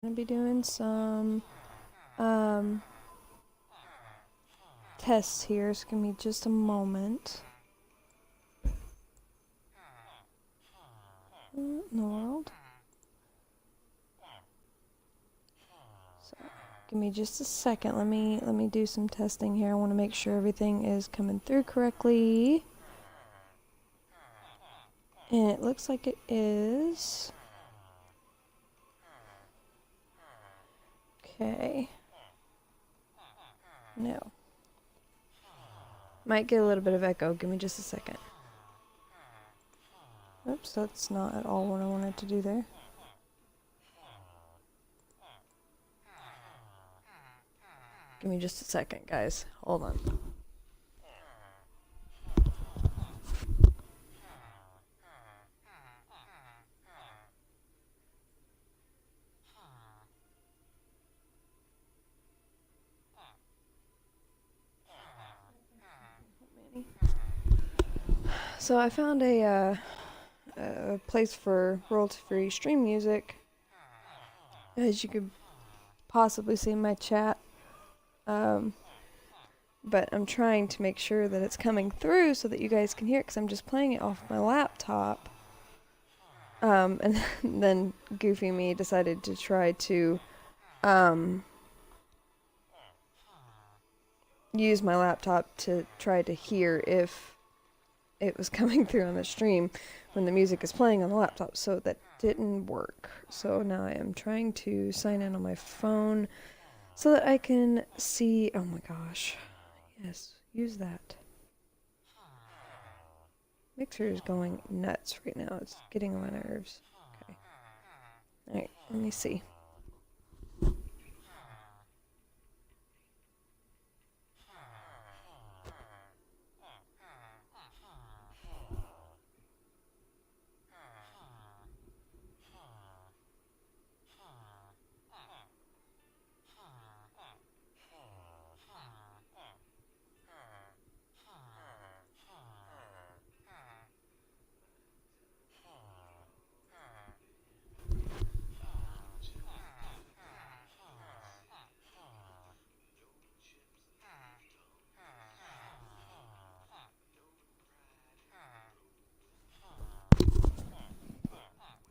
Gonna be doing some um, tests here. So give me just a moment. What in the world? So give me just a second. Let me do some testing here. I want to make sure everything is coming through correctly. And it looks like it is. Okay. No. Might get a little bit of echo. Give me just a second. Oops, that's not at all what I wanted to do there. Give me just a second, guys. Hold on. So I found a place for royalty-free stream music. As you could possibly see in my chat. But I'm trying to make sure that it's coming through so that you guys can hear it, because I'm just playing it off my laptop. And then Goofy Me decided to try to use my laptop to try to hear if it was coming through on the stream when the music is playing on the laptop, so that didn't work. So now I am trying to sign in on my phone so that I can see. Oh my gosh. Yes, use that. Mixer is going nuts right now. It's getting on my nerves. Okay. Alright, let me see.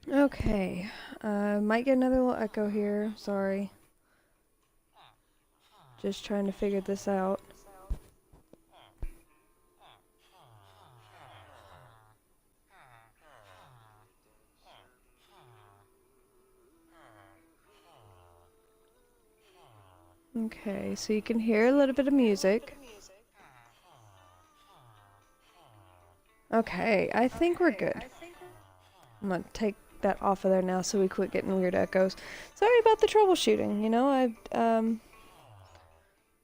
Okay. Might get another little echo here. Sorry. Just trying to figure this out. Okay, so you can hear a little bit of music. Okay, I think we're good. I'm gonna take that off of there now so we quit getting weird echoes. Sorry about the troubleshooting. You know, I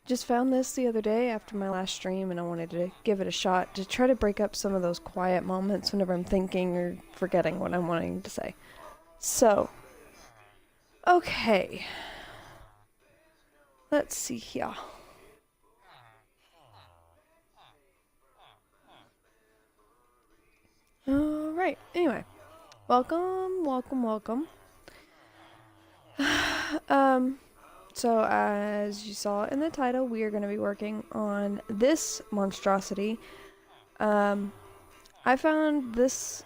just found this the other day after my last stream, and I wanted to give it a shot to try to break up some of those quiet moments whenever I'm thinking or forgetting what I'm wanting to say. So, okay. Let's see here. Alright, anyway. Welcome, welcome, welcome. So as you saw in the title, we are going to be working on this monstrosity. I found this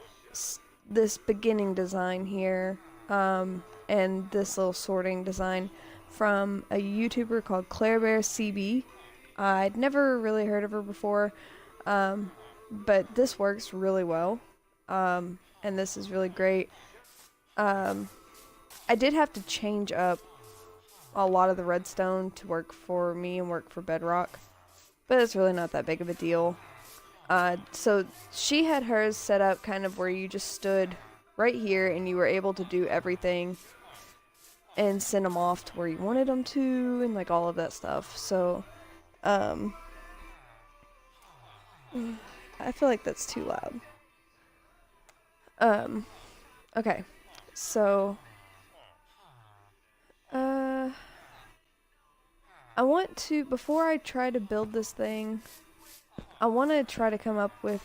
beginning design here, and this little sorting design from a YouTuber called Claire Bear CB. I'd never really heard of her before, but this works really well, and this is really great. I did have to change up a lot of the redstone to work for me and work for Bedrock, but it's really not that big of a deal. So she had hers set up kind of where you just stood right here and you were able to do everything and send them off to where you wanted them to, and like all of that stuff. So I feel like that's too loud. Okay, so I want to, before I try to build this thing, I want to try to come up with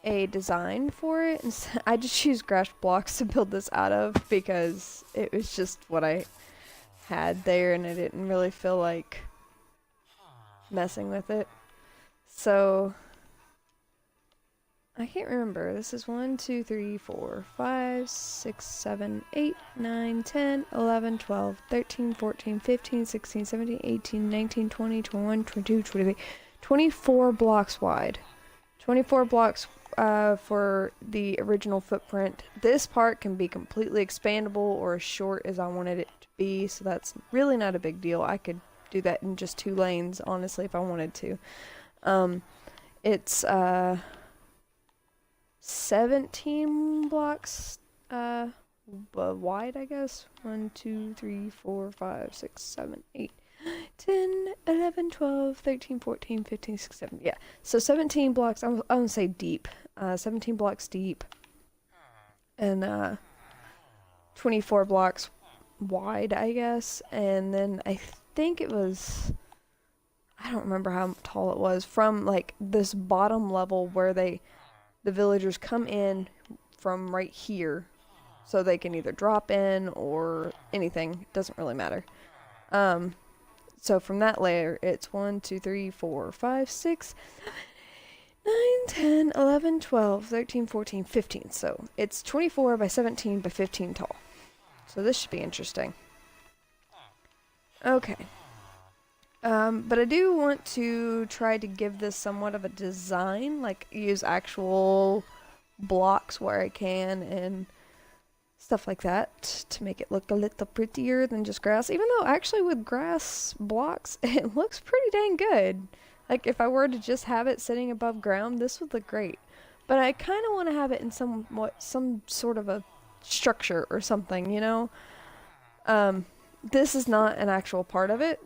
a design for it. And I just used grass blocks to build this out of because it was just what I had there and I didn't really feel like messing with it. So I can't remember. This is 1, 2, 3, 4, 5, 6, 7, 8, 9, 10, 11, 12, 13, 14, 15, 16, 17, 18, 19, 20, 21, 22, 23, 24 blocks wide. 24 blocks for the original footprint. This part can be completely expandable or as short as I wanted it to be, so that's really not a big deal. I could do that in just 2 lanes, honestly, if I wanted to. It's 17 blocks wide, I guess. 1, 2, 3, 4, 5, 6, 7, 8, 10, 11, 12, 13, 14, 15, 16, 17. Yeah, so 17 blocks, I won't say deep. 17 blocks deep. And 24 blocks wide, I guess. And then I think it was, I don't remember how tall it was, from like this bottom level where the villagers come in from right here, so they can either drop in or anything. It doesn't really matter. So from that layer, it's 1, 2, 3, 4, 5, 6, 9, 10, 11, 12, 13, 14, 15. So it's 24 by 17 by 15 tall. So this should be interesting. Okay. But I do want to try to give this somewhat of a design, like use actual blocks where I can and stuff like that to make it look a little prettier than just grass. Even though actually with grass blocks, it looks pretty dang good. Like if I were to just have it sitting above ground, this would look great. But I kind of want to have it in some sort of a structure or something, you know? This is not an actual part of it.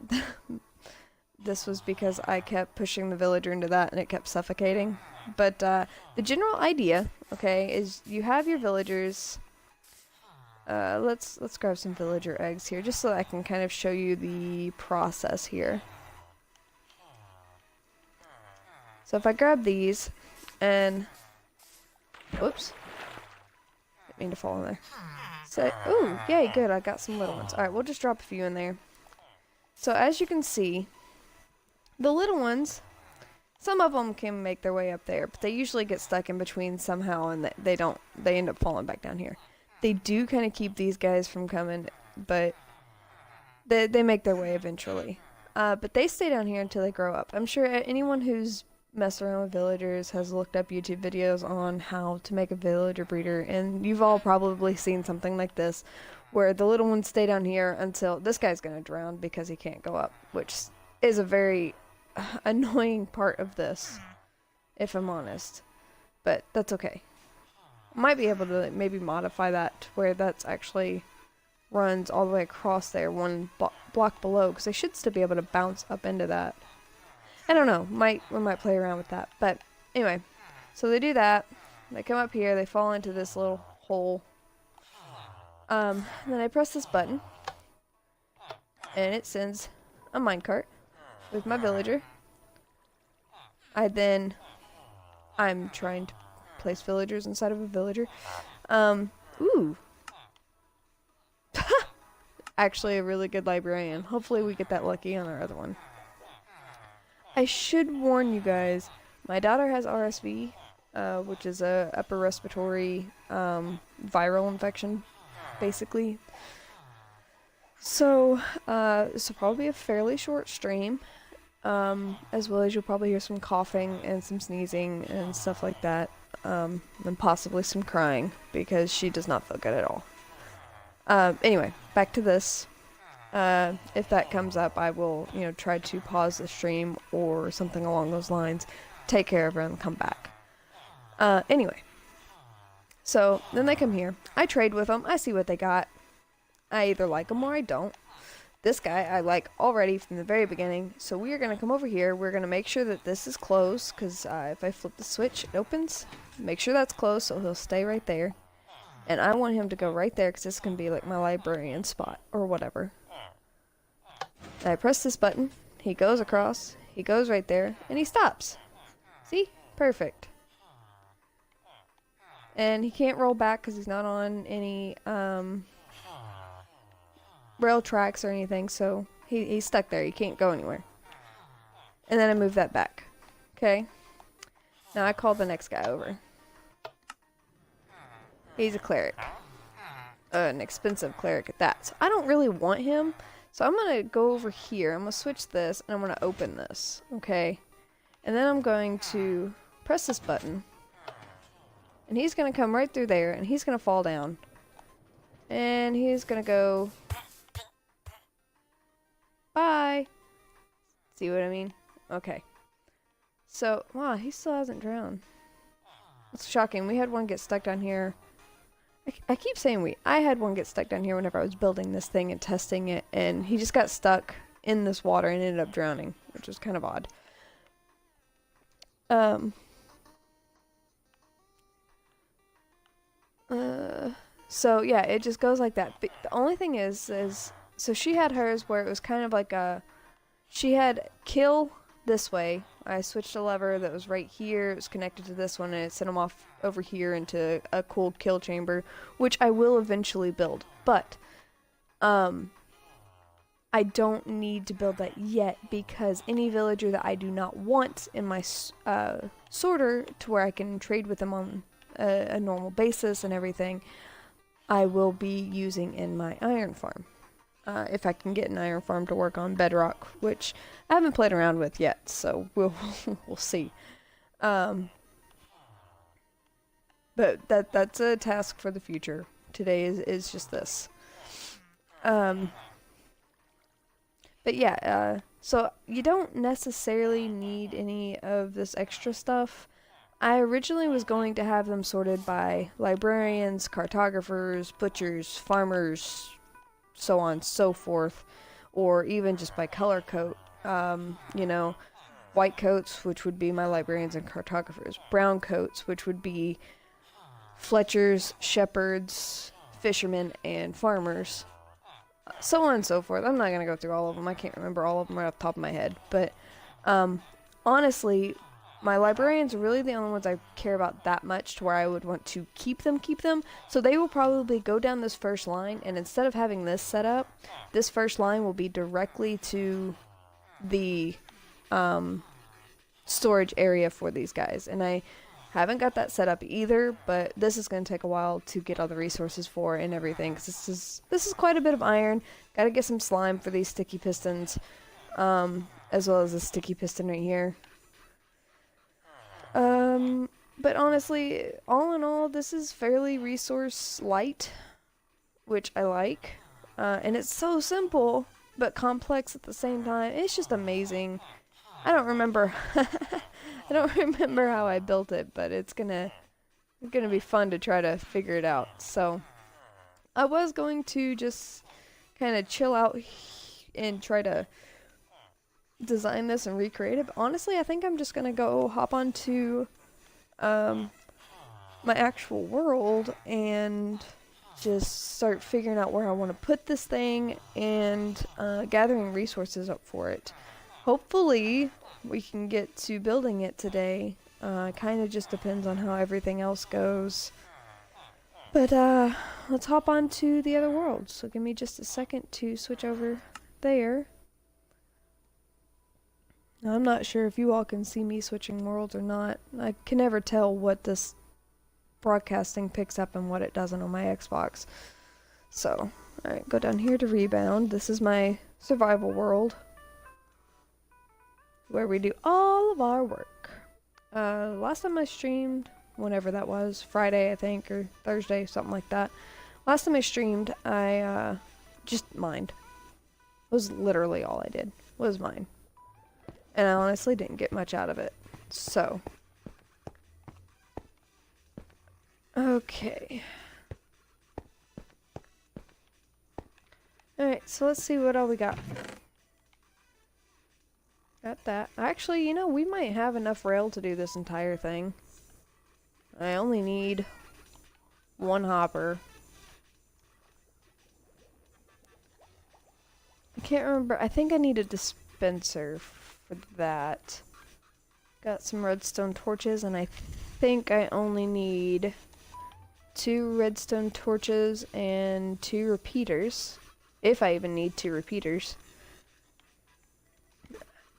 This was because I kept pushing the villager into that and it kept suffocating. But the general idea, okay, is you have your villagers. Let's grab some villager eggs here, just so I can kind of show you the process here. So if I grab these, and whoops, didn't mean to fall in there. So, ooh, yay, good, I got some little ones. All right, we'll just drop a few in there. So as you can see, the little ones, some of them can make their way up there, but they usually get stuck in between somehow, and they end up falling back down here. They do kind of keep these guys from coming, but they make their way eventually. But they stay down here until they grow up. I'm sure anyone who's messed around with villagers has looked up YouTube videos on how to make a villager breeder, and you've all probably seen something like this, where the little ones stay down here until this guy's gonna drown because he can't go up, which is a very annoying part of this, if I'm honest. But that's okay. Might be able to maybe modify that to where that's actually runs all the way across there, one block below, because I should still be able to bounce up into that. I don't know, we might play around with that. But anyway, so they do that, they come up here, they fall into this little hole. Then I press this button, and it sends a minecart with my villager. I'm trying to place villagers inside of a villager. Ooh. Actually a really good librarian. Hopefully we get that lucky on our other one. I should warn you guys, my daughter has RSV, which is a upper respiratory viral infection, basically. So this will probably be a fairly short stream. As well as you'll probably hear some coughing and some sneezing and stuff like that, and possibly some crying because she does not feel good at all. Anyway, back to this. If that comes up, I will, try to pause the stream or something along those lines, take care of her and come back. Anyway, so then they come here. I trade with them. I see what they got. I either like them or I don't. This guy I like already from the very beginning, so we are going to come over here. We're going to make sure that this is closed, because if I flip the switch, it opens. Make sure that's closed, so he'll stay right there. And I want him to go right there, because this can be like my librarian spot, or whatever. And I press this button, he goes across, he goes right there, and he stops. See? Perfect. And he can't roll back because he's not on any rail tracks or anything, so he's stuck there. He can't go anywhere. And then I move that back. Okay. Now I call the next guy over. He's a cleric. An expensive cleric at that. So I don't really want him. So I'm going to go over here. I'm going to switch this and I'm going to open this. Okay. And then I'm going to press this button. And he's going to come right through there and he's going to fall down. And he's going to go... Bye. See what I mean? Okay. So, wow, he still hasn't drowned. That's shocking. We had one get stuck down here. I keep saying we. I had one get stuck down here whenever I was building this thing and testing it, and he just got stuck in this water and ended up drowning, which was kind of odd. So yeah, it just goes like that. But the only thing is so she had hers where it was kind of like she had kill this way. I switched a lever that was right here. It was connected to this one, and it sent them off over here into a cool kill chamber, which I will eventually build. But I don't need to build that yet because any villager that I do not want in my sorter to where I can trade with them on a normal basis and everything, I will be using in my iron farm. If I can get an iron farm to work on bedrock, which I haven't played around with yet, so we'll see. But that's a task for the future. Today is just this. But yeah, so you don't necessarily need any of this extra stuff. I originally was going to have them sorted by librarians, cartographers, butchers, farmers, so on and so forth, or even just by color coat. You know, white coats, which would be my librarians and cartographers, brown coats, which would be fletchers, shepherds, fishermen, and farmers, so on and so forth. I'm not going to go through all of them. I can't remember all of them right off the top of my head, but honestly, my librarians are really the only ones I care about that much to where I would want to keep them. So they will probably go down this first line, and instead of having this set up, this first line will be directly to the storage area for these guys. And I haven't got that set up either, but this is going to take a while to get all the resources for and everything, because this is quite a bit of iron. Got to get some slime for these sticky pistons, as well as a sticky piston right here. But honestly, all in all, this is fairly resource light, which I like. And it's so simple, but complex at the same time. It's just amazing. I don't remember how I built it, but it's gonna be fun to try to figure it out. So I was going to just kind of chill out and try to design this and recreate it, but honestly I think I'm just gonna go hop onto my actual world and just start figuring out where I want to put this thing and gathering resources up for it. Hopefully we can get to building it today. Kind of just depends on how everything else goes. But let's hop on to the other world. So give me just a second to switch over there. Now, I'm not sure if you all can see me switching worlds or not. I can never tell what this broadcasting picks up and what it doesn't on my Xbox. So, alright, go down here to Rebound. This is my survival world, where we do all of our work. Last time I streamed, whenever that was, Friday I think, or Thursday, something like that. Last time I streamed, I just mined. It was literally all I did, was mine. And I honestly didn't get much out of it. So. Okay. Alright, so let's see what all we got. Got that. Actually, you know, we might have enough rail to do this entire thing. I only need one hopper. I can't remember. I think I need a dispenser for that. Got some redstone torches, and I think I only need 2 redstone torches and 2 repeaters, if I even need 2 repeaters.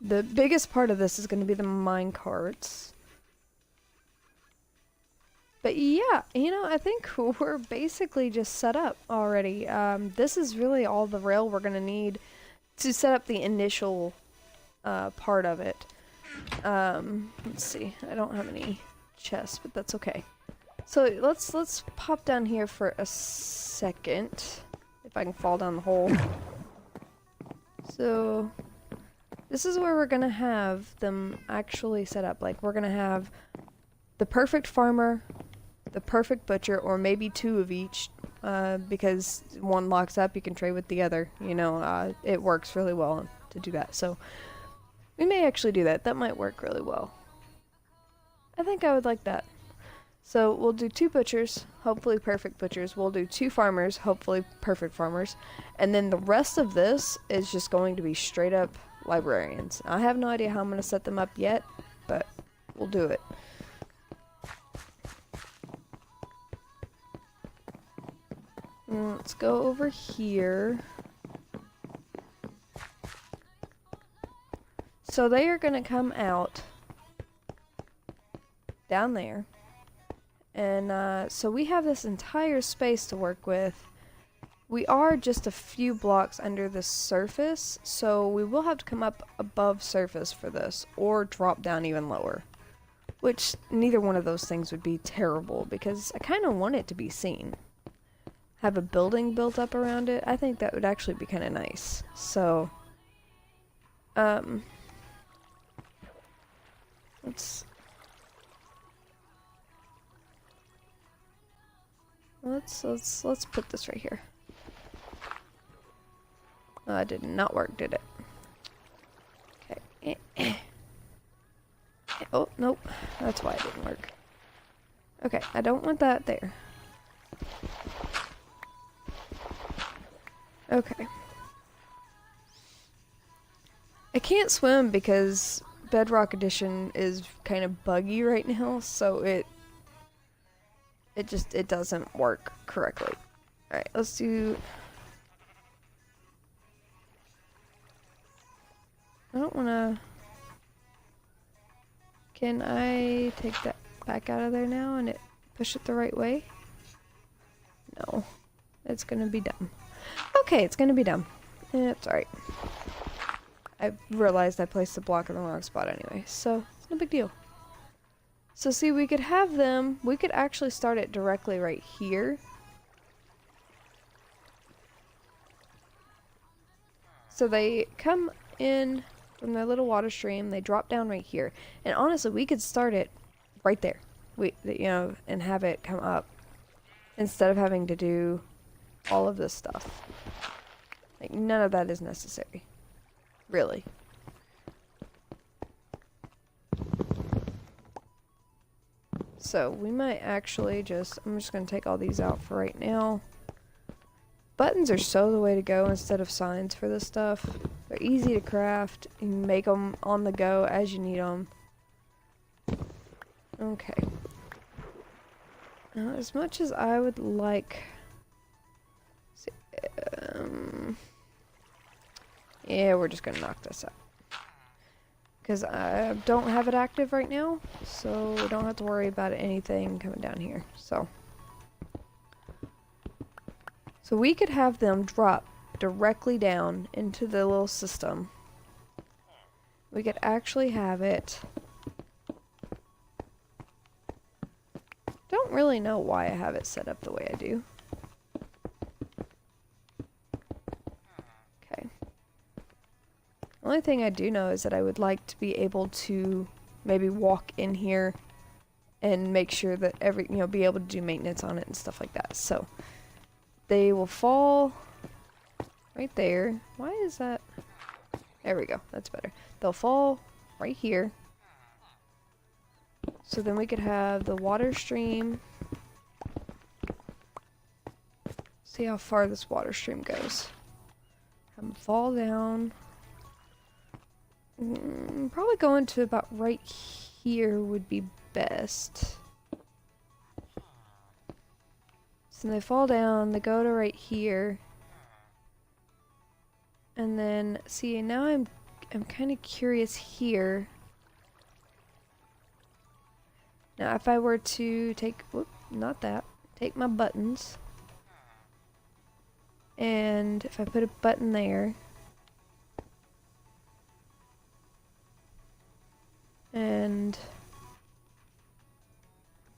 The biggest part of this is going to be the mine carts. But yeah, you know, I think we're basically just set up already. This is really all the rail we're going to need to set up the initial part of it. Let's see, I don't have any chests, but that's okay. So let's pop down here for a second, if I can fall down the hole. So this is where we're gonna have them actually set up. Like, we're gonna have the perfect farmer, the perfect butcher, or maybe 2 of each, because one locks up, you can trade with the other. You know, it works really well to do that. So we may actually do that. That might work really well. I think I would like that. So we'll do 2 butchers, hopefully perfect butchers. We'll do 2 farmers, hopefully perfect farmers. And then the rest of this is just going to be straight up librarians. I have no idea how I'm going to set them up yet, but we'll do it. Let's go over here. So they are going to come out down there. And so we have this entire space to work with. We are just a few blocks under the surface, so we will have to come up above surface for this, or drop down even lower. Which, neither one of those things would be terrible, because I kind of want it to be seen. Have a building built up around it. I think that would actually be kind of nice. So, let's put this right here. It did not work, did it? Okay. Oh, nope. That's why it didn't work. Okay, I don't want that there. Okay. I can't swim because Bedrock Edition is kind of buggy right now, so it doesn't work correctly. Alright, let's do... I don't wanna... Can I take that back out of there now and push it the right way? No. It's gonna be dumb. Okay, it's gonna be dumb. It's alright. I realized I placed the block in the wrong spot anyway, so it's no big deal. So see, we could have them, we could actually start it directly right here. So they come in from their little water stream, they drop down right here. And honestly, we could start it right there. And have it come up instead of having to do all of this stuff. Like, none of that is necessary. Really. So we might actually I'm just going to take all these out for right now. Buttons are so the way to go instead of signs for this stuff. They're easy to craft. You can make them on the go as you need them. Okay. As much as I would like... yeah, we're just going to knock this out. Because I don't have it active right now, so we don't have to worry about anything coming down here. So we could have them drop directly down into the little system. We could actually have it... Don't really know why I have it set up the way I do. The only thing I do know is that I would like to be able to maybe walk in here and make sure that be able to do maintenance on it and stuff like that. So they will fall right there. Why is that? There we go. That's better. They'll fall right here. So then we could have the water stream. See how far this water stream goes. Have them fall down. Probably going to about right here would be best. So they fall down, they go to right here. And then, see, now I'm kind of curious here. Now, if I were to take, whoop, not that, take my buttons. And if I put a button there. And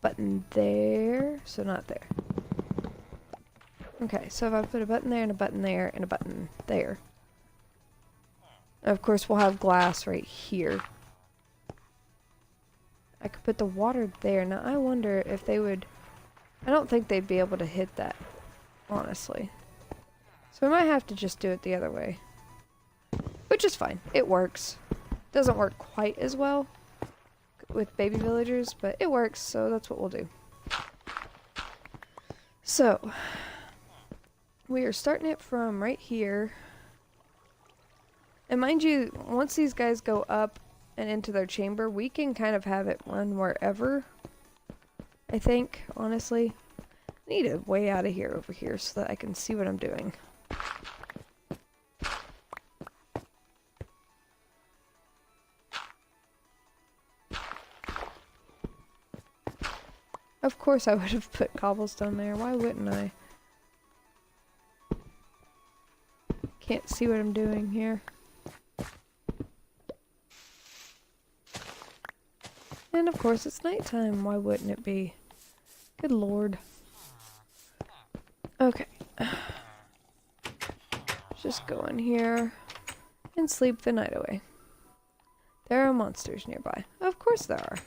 button there, so not there. Okay, so if I put a button there and a button there and a button there. Of course, we'll have glass right here. I could put the water there. Now, I wonder if they would... I don't think they'd be able to hit that, honestly. So we might have to just do it the other way. Which is fine. It works. Doesn't work quite as well with baby villagers, but it works, so that's what we'll do. So, we are starting it from right here. And mind you, once these guys go up and into their chamber, we can kind of have it run wherever. I think, honestly. I need a way out of here over here so that I can see what I'm doing. Of course I would have put cobblestone there. Why wouldn't I? Can't see what I'm doing here. And of course it's nighttime. Why wouldn't it be? Good lord. Okay. Just go in here and sleep the night away. There are monsters nearby. Of course there are.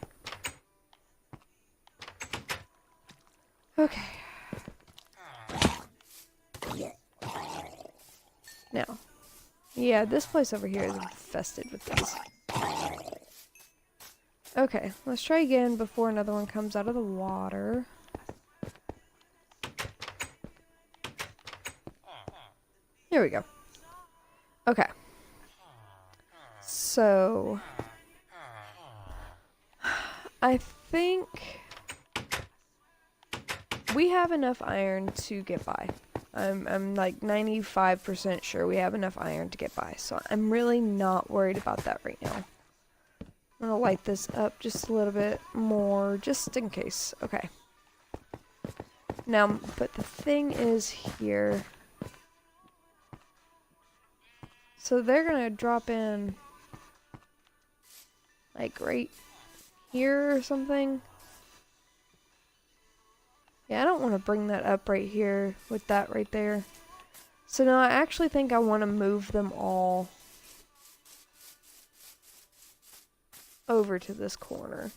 Okay. Now, yeah, this place over here is infested with these. Okay, let's try again before another one comes out of the water. Here we go. Okay. So, I think we have enough iron to get by. I'm like 95% sure we have enough iron to get by, so I'm really not worried about that right now. I'm gonna light this up just a little bit more, just in case. Okay. Now, but the thing is here. So they're gonna drop in, like right here or something. Yeah, I don't want to bring that up right here with that right there. So now I actually think I want to move them all over to this corner.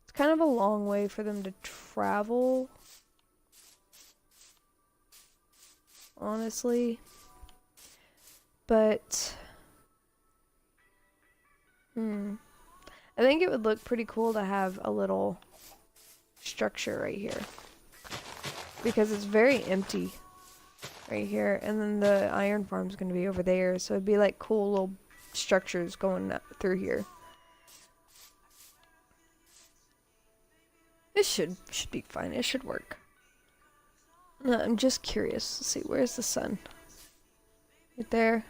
It's kind of a long way for them to travel, honestly. But, I think it would look pretty cool to have a little structure right here. Because it's very empty right here. And then the iron farm's going to be over there. So it'd be like cool little structures going through here. This should be fine. It should work. No, I'm just curious. Let's see, where's the sun? Right there.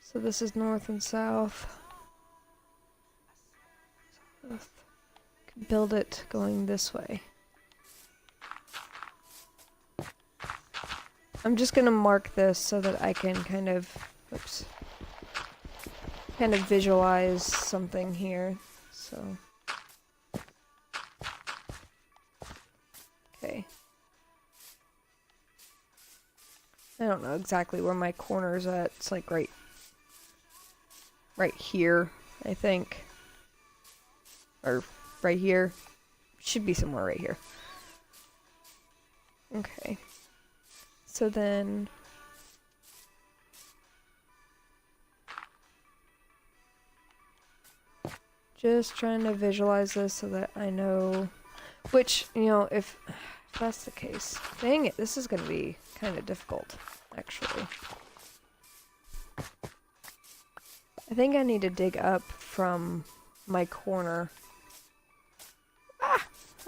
So this is north and south. Could build it going this way. I'm just gonna mark this so that I can kind of, oops, kind of visualize something here. So, okay. I don't know exactly where my corner's at. It's like right here, I think. Or right here. Should be somewhere right here. Okay. So then, just trying to visualize this so that I know, which, you know, if that's the case, dang it, this is going to be kind of difficult, actually. I think I need to dig up from my corner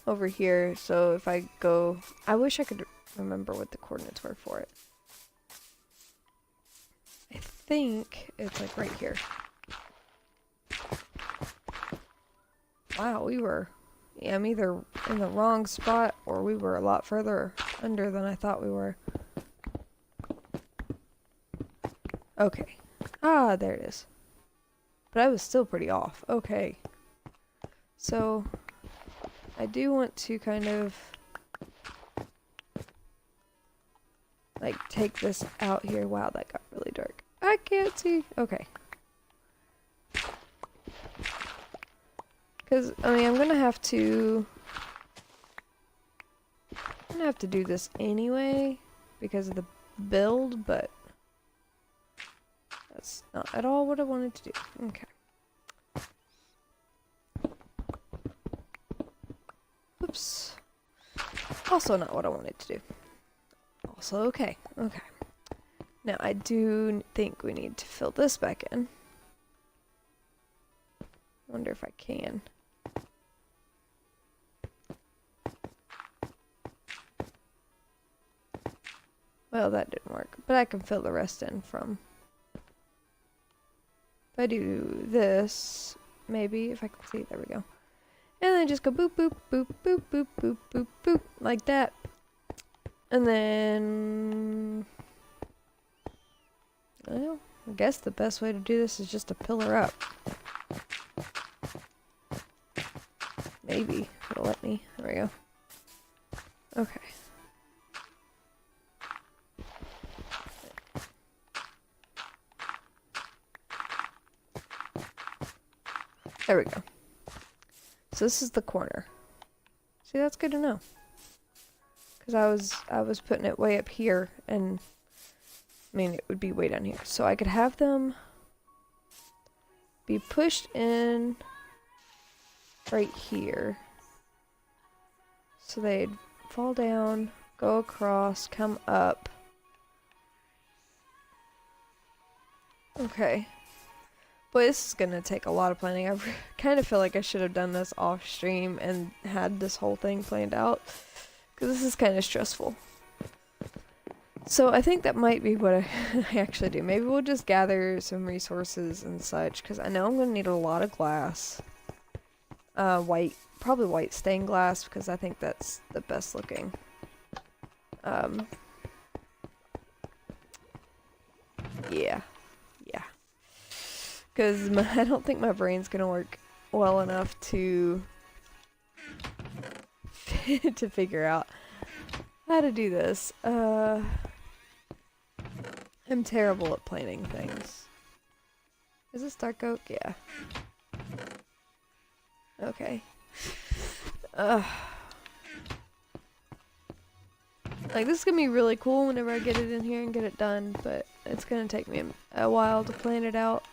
over here, so if I go, I wish I could remember what the coordinates were for it. I think it's like right here. Wow, we were... Yeah, I'm either in the wrong spot or we were a lot further under than I thought we were. Okay. Ah, there it is. But I was still pretty off. Okay. So, I do want to kind of... like, take this out here. Wow, that got really dark. I can't see. Okay. Because, I mean, I'm gonna have to do this anyway because of the build, but that's not at all what I wanted to do. Okay. Oops. Also not what I wanted to do. Also okay. Okay. Now, I do think we need to fill this back in. Wonder if I can. Well, that didn't work, but I can fill the rest in from... If I do this, maybe, if I can see, there we go. And then just go boop, boop, boop, boop, boop, boop, boop, boop, like that. And then... well, I guess the best way to do this is just to pillar up. Maybe it'll let me. There we go. Okay. There we go. So this is the corner. See, that's good to know. Because I was putting it way up here, and I mean, it would be way down here. So I could have them be pushed in right here. So they'd fall down, go across, come up. Okay. Boy, this is gonna take a lot of planning. I kind of feel like I should have done this off stream and had this whole thing planned out, because this is kind of stressful. So I think that might be what I actually do. Maybe we'll just gather some resources and such, because I know I'm gonna need a lot of glass. White, probably white stained glass, because I think that's the best looking. Yeah. Because I don't think my brain's gonna work well enough to to figure out how to do this. I'm terrible at planning things. Is this dark oak? Yeah. Okay. Like, this is gonna be really cool whenever I get it in here and get it done, but it's gonna take me a while to plan it out.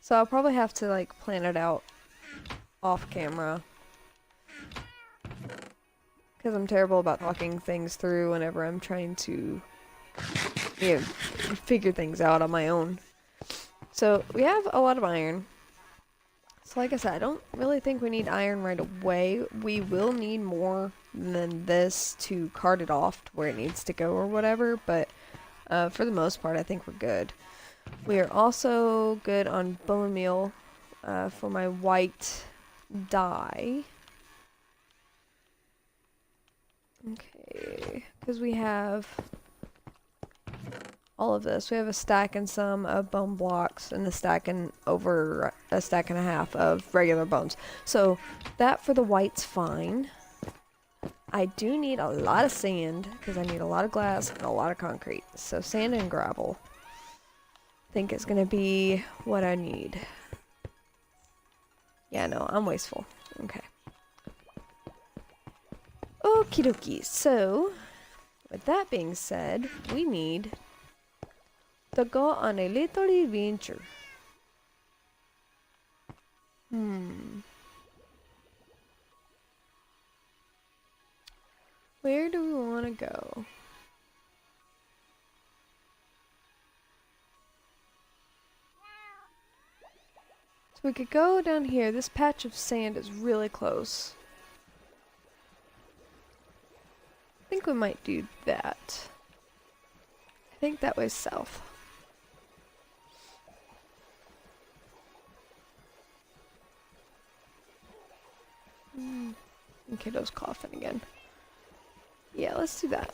So I'll probably have to, like, plan it out off camera. Because I'm terrible about talking things through whenever I'm trying to, you know, figure things out on my own. So we have a lot of iron. So like I said, I don't really think we need iron right away. We will need more than this to cart it off to where it needs to go or whatever. But for the most part, I think we're good. We are also good on bone meal for my white dye. Okay, because we have all of this. We have a stack and some of bone blocks and a stack and over a stack and a half of regular bones. So that for the white's fine. I do need a lot of sand because I need a lot of glass and a lot of concrete. So sand and gravel I think is going to be what I need. Yeah, no, I'm wasteful. Okay. Okie dokie. So, with that being said, we need to go on a little adventure. Where do we want to go? So we could go down here. This patch of sand is really close. I think we might do that. I think that way's south. Kiddo's coughing again. Yeah, let's do that.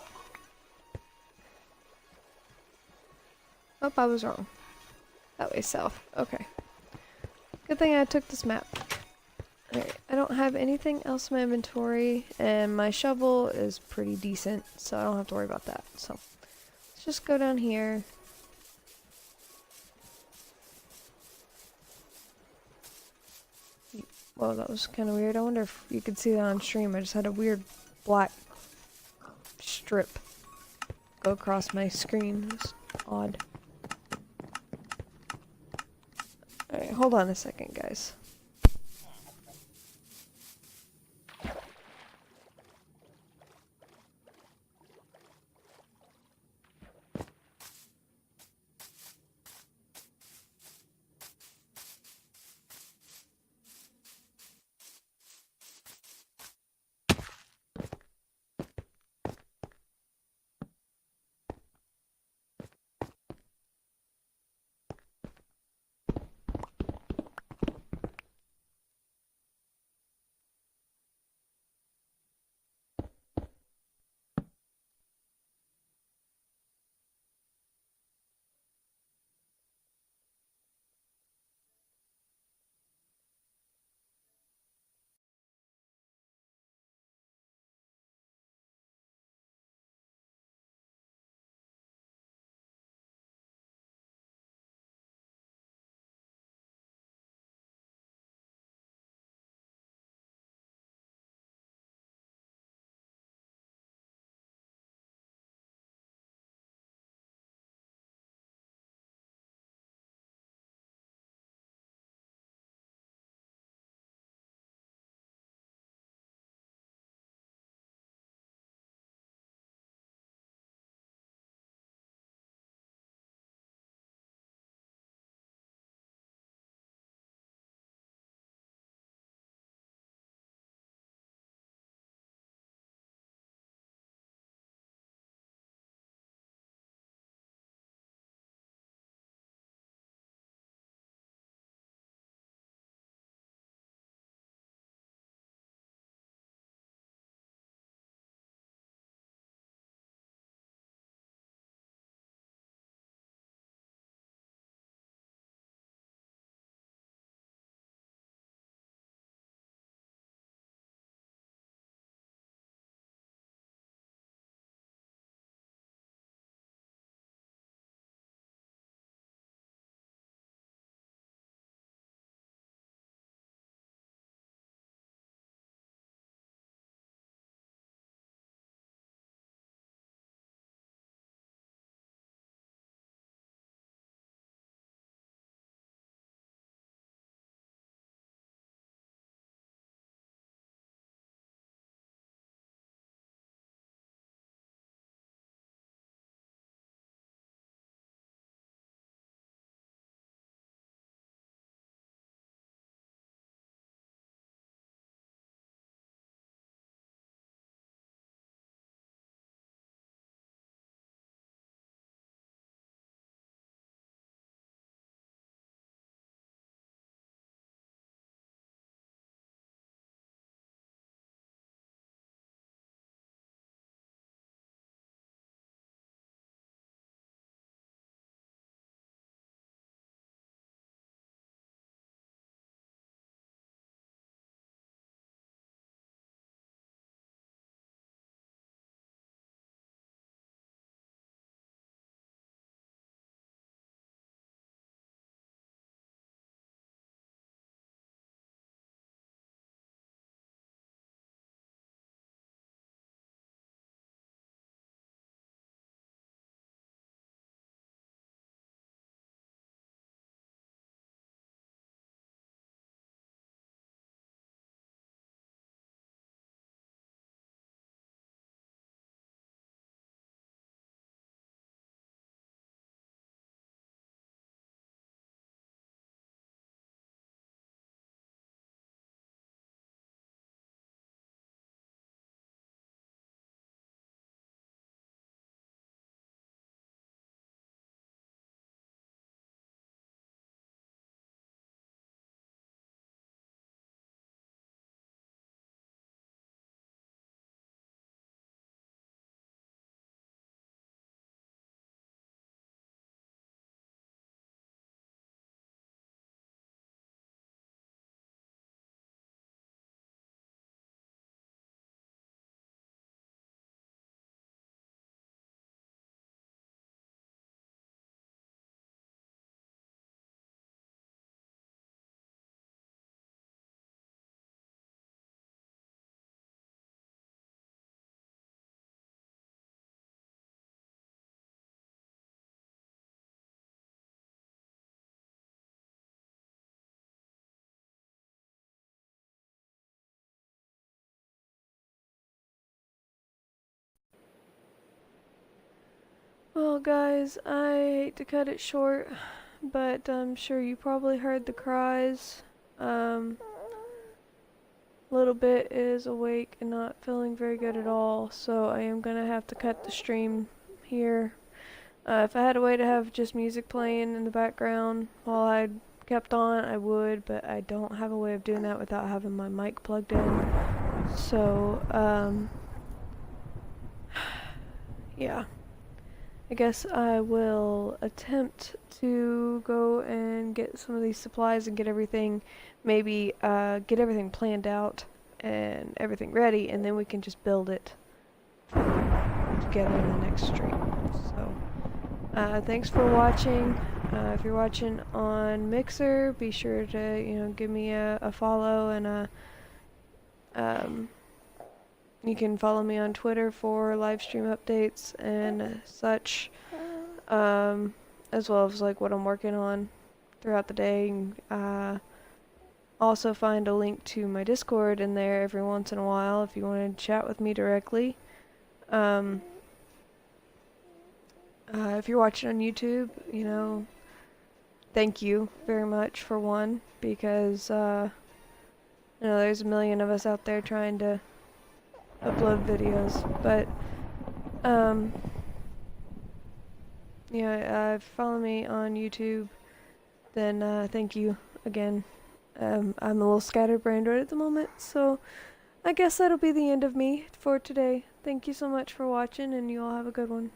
Oh, I was wrong. That way south. Okay. Good thing I took this map. Alright, I don't have anything else in my inventory, and my shovel is pretty decent, so I don't have to worry about that. So, let's just go down here. Whoa, that was kind of weird. I wonder if you could see that on stream. I just had a weird black strip go across my screen. It was odd. Alright, hold on a second, guys. Well, guys, I hate to cut it short, but I'm sure you probably heard the cries. Little bit is awake and not feeling very good at all, so I am gonna have to cut the stream here. If I had a way to have just music playing in the background while I kept on, I would, but I don't have a way of doing that without having my mic plugged in. So, yeah. I guess I will attempt to go and get some of these supplies and get everything, maybe get everything planned out and everything ready, and then we can just build it together in the next stream. So, thanks for watching. If you're watching on Mixer, be sure to give me a follow, and you can follow me on Twitter for live stream updates and such, as well as like what I'm working on throughout the day. Also find a link to my Discord in there every once in a while if you want to chat with me directly. If you're watching on YouTube, thank you very much for one, because there's a million of us out there trying to upload videos, but follow me on YouTube, then thank you again. I'm a little scatterbrained right at the moment, so I guess that'll be the end of me for today. Thank you so much for watching, and you all have a good one.